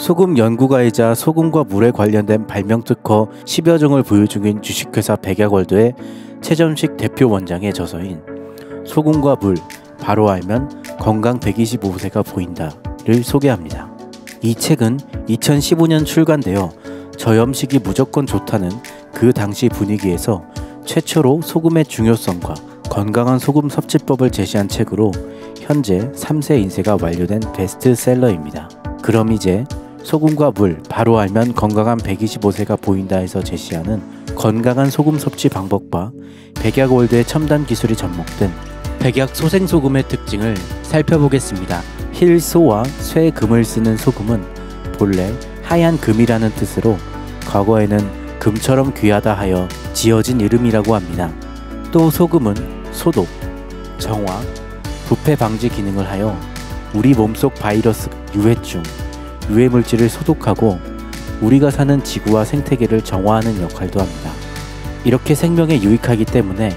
소금 연구가이자 소금과 물에 관련된 발명특허 10여 종을 보유 중인 주식회사 백약월드의 최점식 대표 원장의 저서인 소금과 물, 바로 알면 건강 125세가 보인다를 소개합니다. 이 책은 2015년 출간되어 저염식이 무조건 좋다는 그 당시 분위기에서 최초로 소금의 중요성과 건강한 소금 섭취법을 제시한 책으로 현재 3세 인쇄가 완료된 베스트셀러입니다. 그럼 이제 소금과 물, 바로 알면 건강한 125세가 보인다에서 제시하는 건강한 소금 섭취 방법과 백약월드의 첨단 기술이 접목된 백약 소생소금의 특징을 살펴보겠습니다. 힐소와 쇠금을 쓰는 소금은 본래 하얀 금이라는 뜻으로 과거에는 금처럼 귀하다 하여 지어진 이름이라고 합니다. 또 소금은 소독, 정화, 부패 방지 기능을 하여 우리 몸속 바이러스, 유해충, 유해물질을 소독하고 우리가 사는 지구와 생태계를 정화하는 역할도 합니다. 이렇게 생명에 유익하기 때문에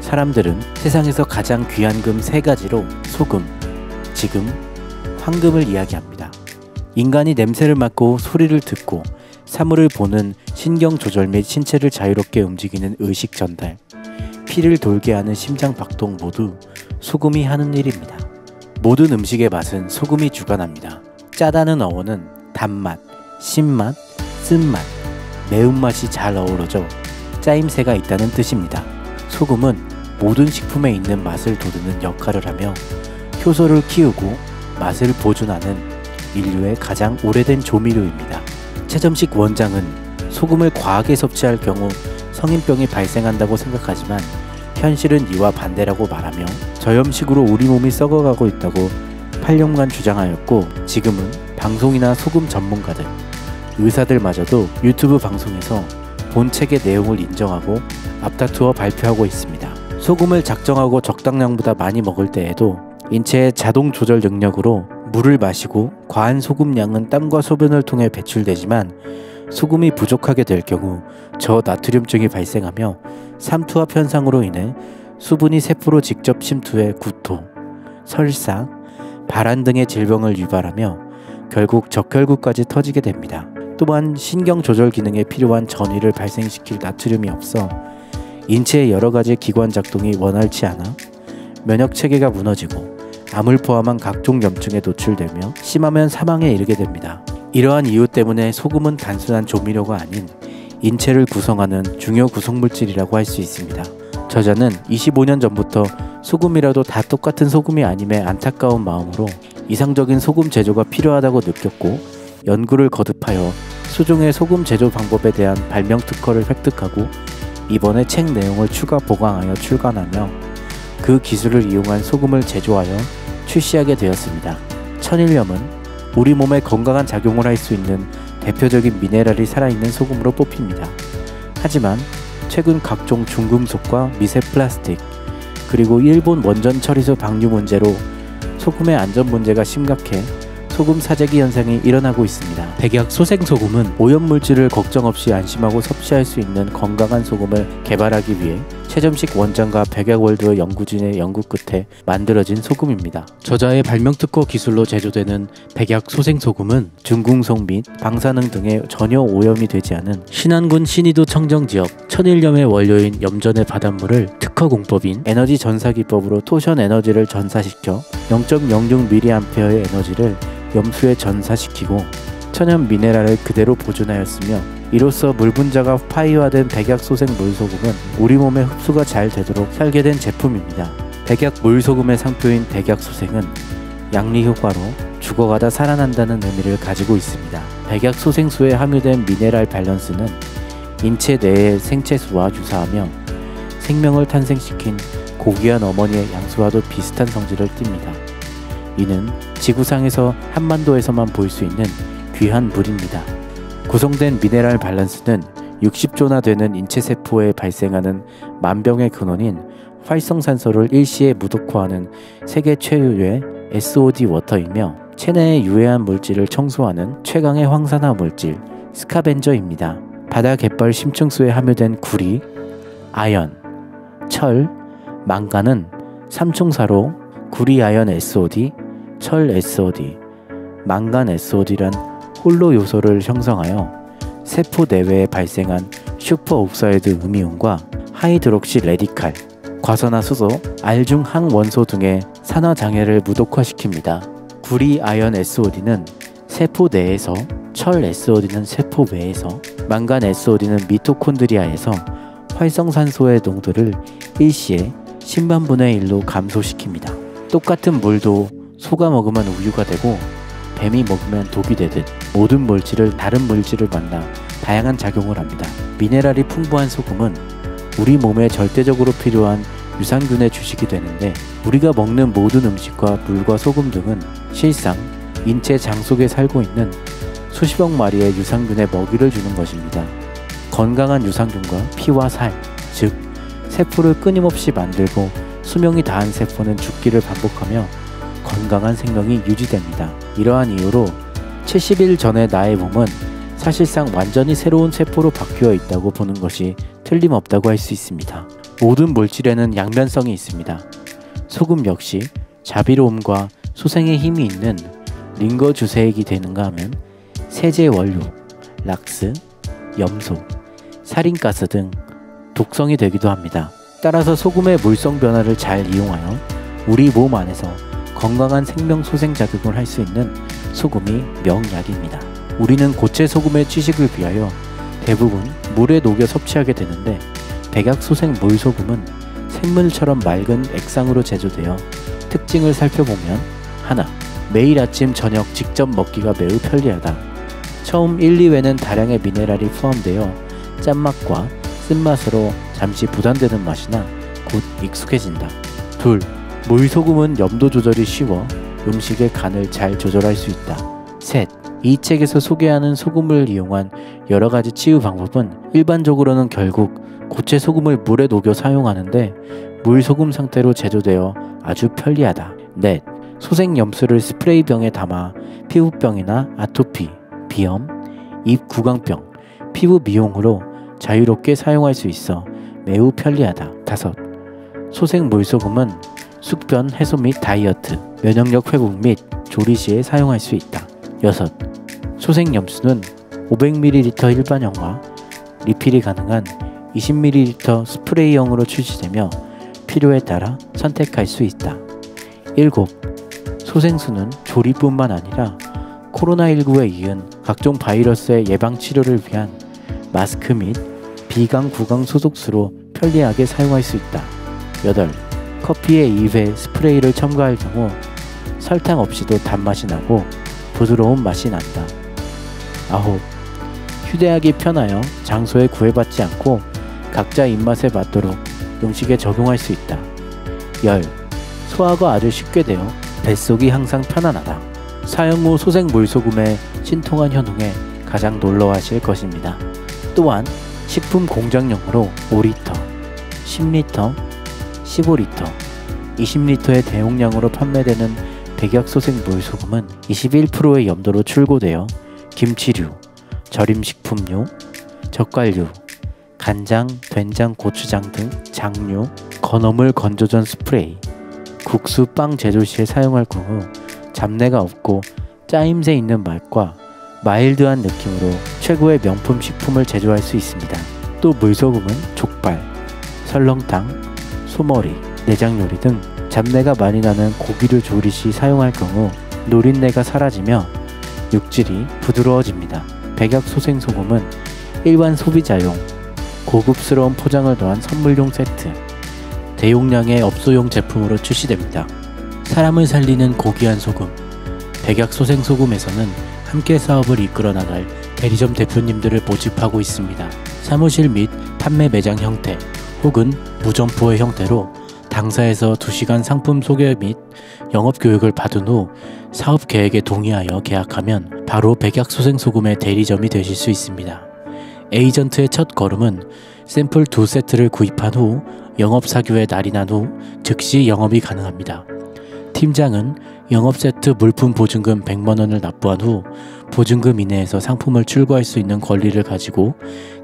사람들은 세상에서 가장 귀한 금 3가지로 소금, 지금, 황금을 이야기합니다. 인간이 냄새를 맡고 소리를 듣고 사물을 보는 신경 조절 및 신체를 자유롭게 움직이는 의식 전달, 피를 돌게 하는 심장 박동 모두 소금이 하는 일입니다. 모든 음식의 맛은 소금이 주관합니다. 짜다는 어원은 단맛, 신맛, 쓴맛, 매운맛이 잘 어우러져 짜임새가 있다는 뜻입니다. 소금은 모든 식품에 있는 맛을 돋우는 역할을 하며 효소를 키우고 맛을 보존하는 인류의 가장 오래된 조미료입니다. 최점식 원장은 소금을 과하게 섭취할 경우 성인병이 발생한다고 생각하지만 현실은 이와 반대라고 말하며 저염식으로 우리 몸이 썩어가고 있다고 8년간 주장하였고, 지금은 방송이나 소금 전문가들, 의사들마저도 유튜브 방송에서 본 책의 내용을 인정하고 앞다투어 발표하고 있습니다. 소금을 작정하고 적당량보다 많이 먹을 때에도 인체의 자동 조절 능력으로 물을 마시고 과한 소금량은 땀과 소변을 통해 배출되지만 소금이 부족하게 될 경우 저나트륨증이 발생하며 삼투압 현상으로 인해 수분이 세포로 직접 침투해 구토, 설사, 발한 등의 질병을 유발하며 결국 적혈구까지 터지게 됩니다. 또한 신경 조절 기능에 필요한 전위를 발생시킬 나트륨이 없어 인체의 여러가지 기관 작동이 원활치 않아 면역 체계가 무너지고 암을 포함한 각종 염증에 노출되며 심하면 사망에 이르게 됩니다. 이러한 이유 때문에 소금은 단순한 조미료가 아닌 인체를 구성하는 중요 구성물질이라고 할 수 있습니다. 저자는 25년 전부터 소금이라도 다 똑같은 소금이 아님에 안타까운 마음으로 이상적인 소금 제조가 필요하다고 느꼈고 연구를 거듭하여 수종의 소금 제조 방법에 대한 발명 특허를 획득하고 이번에 책 내용을 추가 보강하여 출간하며 그 기술을 이용한 소금을 제조하여 출시하게 되었습니다. 천일염은 우리 몸에 건강한 작용을 할 수 있는 대표적인 미네랄이 살아있는 소금으로 뽑힙니다. 하지만 최근 각종 중금속과 미세 플라스틱, 그리고 일본 원전 처리소 방류 문제로 소금의 안전 문제가 심각해 소금 사재기 현상이 일어나고 있습니다. 백약 소생소금은 오염물질을 걱정 없이 안심하고 섭취할 수 있는 건강한 소금을 개발하기 위해 최점식 원장과 백약월드 연구진의 연구 끝에 만들어진 소금입니다. 저자의 발명특허 기술로 제조되는 백약 소생소금은 중궁속 및 방사능 등에 전혀 오염이 되지 않은 신안군 신의도 청정지역 천일염의 원료인 염전의 바닷물을 특허 공법인 에너지 전사기법으로 토션 에너지를 전사시켜 0.06mA의 에너지를 염수에 전사시키고 천연 미네랄을 그대로 보존하였으며 이로써 물 분자가 파이화된 백약 소생 물소금은 우리 몸에 흡수가 잘 되도록 설계된 제품입니다. 백약 물소금의 상표인 백약 소생은 양리 효과로 죽어가다 살아난다는 의미를 가지고 있습니다. 백약 소생수에 함유된 미네랄 밸런스는 인체 내의 생체수와 유사하며 생명을 탄생시킨 고귀한 어머니의 양수와도 비슷한 성질을 띱니다. 이는 지구상에서 한반도에서만 볼 수 있는 귀한 물입니다. 구성된 미네랄 밸런스는 60조나 되는 인체세포에 발생하는 만병의 근원인 활성산소를 일시에 무독화하는 세계 최유의 SOD 워터이며 체내의 유해한 물질을 청소하는 최강의 황산화 물질 스카벤저입니다. 바다 갯벌 심층수에 함유된 구리, 아연, 철, 망간은 삼총사로 구리 아연 SOD, 철 SOD, 망간 SOD란 홀로 요소를 형성하여 세포 내외에 발생한 슈퍼옥사이드 음이온과 하이드록시 레디칼, 과산화수소, 알중 항원소 등의 산화장애를 무독화시킵니다. 구리 아연 SOD는 세포 내에서, 철 SOD는 세포 외에서, 망간 SOD는 미토콘드리아에서 활성산소의 농도를 일시에 10만 분의 1로 감소시킵니다. 똑같은 물도 소가 먹으면 우유가 되고 뱀이 먹으면 독이 되듯 모든 물질을 다른 물질을 만나 다양한 작용을 합니다. 미네랄이 풍부한 소금은 우리 몸에 절대적으로 필요한 유산균의 주식이 되는데, 우리가 먹는 모든 음식과 물과 소금 등은 실상 인체 장 속에 살고 있는 수십억 마리의 유산균의 먹이를 주는 것입니다. 건강한 유산균과 피와 살, 즉 세포를 끊임없이 만들고 수명이 다한 세포는 죽기를 반복하며 건강한 생명이 유지됩니다. 이러한 이유로 70일 전의 나의 몸은 사실상 완전히 새로운 세포로 바뀌어 있다고 보는 것이 틀림없다고 할 수 있습니다. 모든 물질에는 양면성이 있습니다. 소금 역시 자비로움과 소생의 힘이 있는 링거 주세액이 되는가 하면 세제 원료, 락스, 염소, 살인가스 등 독성이 되기도 합니다. 따라서 소금의 물성 변화를 잘 이용하여 우리 몸 안에서 건강한 생명 소생 작용을 할 수 있는 소금이 명약입니다. 우리는 고체 소금의 취식을 위하여 대부분 물에 녹여 섭취하게 되는데, 백약소생 물소금은 생물처럼 맑은 액상으로 제조되어 특징을 살펴보면 하나, 매일 아침 저녁 직접 먹기가 매우 편리하다. 처음 1, 2회는 다량의 미네랄이 포함되어 짠맛과 쓴맛으로 잠시 부담되는 맛이나 곧 익숙해진다. 둘, 물소금은 염도 조절이 쉬워 음식의 간을 잘 조절할 수 있다. 셋, 이 책에서 소개하는 소금을 이용한 여러가지 치유 방법은 일반적으로는 결국 고체 소금을 물에 녹여 사용하는데 물소금 상태로 제조되어 아주 편리하다. 넷, 소생염수를 스프레이병에 담아 피부병이나 아토피, 비염, 입 구강병, 피부 미용으로 자유롭게 사용할 수 있어 매우 편리하다. 다섯, 소생 물소금은 숙변 해소 및 다이어트, 면역력 회복 및 조리 시에 사용할 수 있다. 여섯, 소생염수는 500ml 일반형과 리필이 가능한 20ml 스프레이형으로 출시되며 필요에 따라 선택할 수 있다. 일곱, 소생수는 조리뿐만 아니라 코로나19에 이은 각종 바이러스의 예방 치료를 위한 마스크 및 비강 구강 소독수로 편리하게 사용할 수 있다. 여덟, 커피에 2회 스프레이를 첨가할 경우 설탕 없이도 단맛이 나고 부드러운 맛이 난다. 아홉, 휴대하기 편하여 장소에 구애받지 않고 각자 입맛에 맞도록 음식에 적용할 수 있다. 열, 소화가 아주 쉽게 되어 뱃속이 항상 편안하다. 사용 후 소생 물소금의 신통한 효능에 가장 놀라워하실 것입니다. 또한 식품 공장용으로 5리터, 10리터, 15리터, 20리터의 대용량으로 판매되는 백약소생 물소금은 21%의 염도로 출고되어 김치류, 절임식품류, 젓갈류, 간장, 된장, 고추장 등 장류, 건어물 건조전 스프레이, 국수, 빵 제조 시에 사용할 경우 잡내가 없고 짜임새 있는 맛과 마일드한 느낌으로 최고의 명품 식품을 제조할 수 있습니다. 또 물소금은 족발, 설렁탕, 소머리, 내장 요리 등 잡내가 많이 나는 고기를 조리 시 사용할 경우 노린내가 사라지며 육질이 부드러워집니다. 백약소생소금은 일반 소비자용, 고급스러운 포장을 더한 선물용 세트, 대용량의 업소용 제품으로 출시됩니다. 사람을 살리는 고귀한 소금, 백약소생소금에서는 함께 사업을 이끌어 나갈 대리점 대표님들을 모집하고 있습니다. 사무실 및 판매 매장 형태 혹은 무점포의 형태로 당사에서 2시간 상품 소개 및 영업 교육을 받은 후 사업 계획에 동의하여 계약하면 바로 백약소생소금의 대리점이 되실 수 있습니다. 에이전트의 첫 걸음은 샘플 2세트를 구입한 후 영업 사교에 날이 난 후 즉시 영업이 가능합니다. 팀장은 영업 세트 물품 보증금 100만원을 납부한 후 보증금 이내에서 상품을 출고할 수 있는 권리를 가지고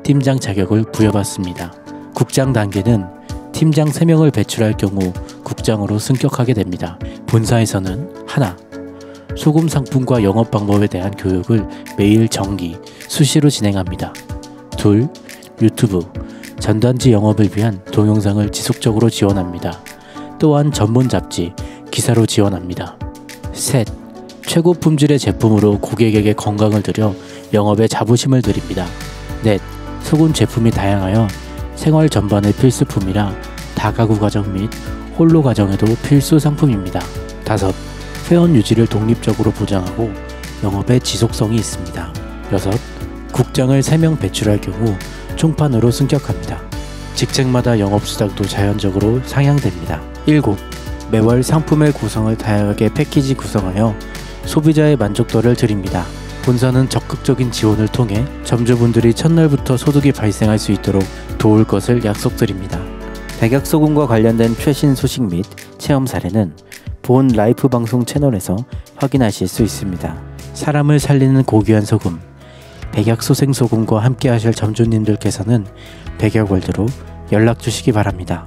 팀장 자격을 부여받습니다. 국장 단계는 팀장 3명을 배출할 경우 국장으로 승격하게 됩니다. 본사에서는 하나, 소금 상품과 영업 방법에 대한 교육을 매일 정기, 수시로 진행합니다. 둘, 유튜브, 전단지 영업을 위한 동영상을 지속적으로 지원합니다. 또한 전문 잡지, 기사로 지원합니다. 셋, 최고 품질의 제품으로 고객에게 건강을 드려 영업에 자부심을 드립니다. 넷, 소금 제품이 다양하여 생활 전반의 필수품이라 다가구 가정 및 홀로 가정에도 필수 상품입니다. 다섯, 회원 유지를 독립적으로 보장하고 영업에 지속성이 있습니다. 여섯, 국장을 3명 배출할 경우 총판으로 승격합니다. 직책마다 영업수당도 자연적으로 상향됩니다. 일곱, 매월 상품의 구성을 다양하게 패키지 구성하여 소비자의 만족도를 드립니다. 본사는 적극적인 지원을 통해 점주분들이 첫날부터 소득이 발생할 수 있도록 도울 것을 약속드립니다. 백약소금과 관련된 최신 소식 및 체험 사례는 본 라이프 방송 채널에서 확인하실 수 있습니다. 사람을 살리는 고귀한 소금, 백약소생소금과 함께 하실 점주님들께서는 백약월드로 연락 주시기 바랍니다.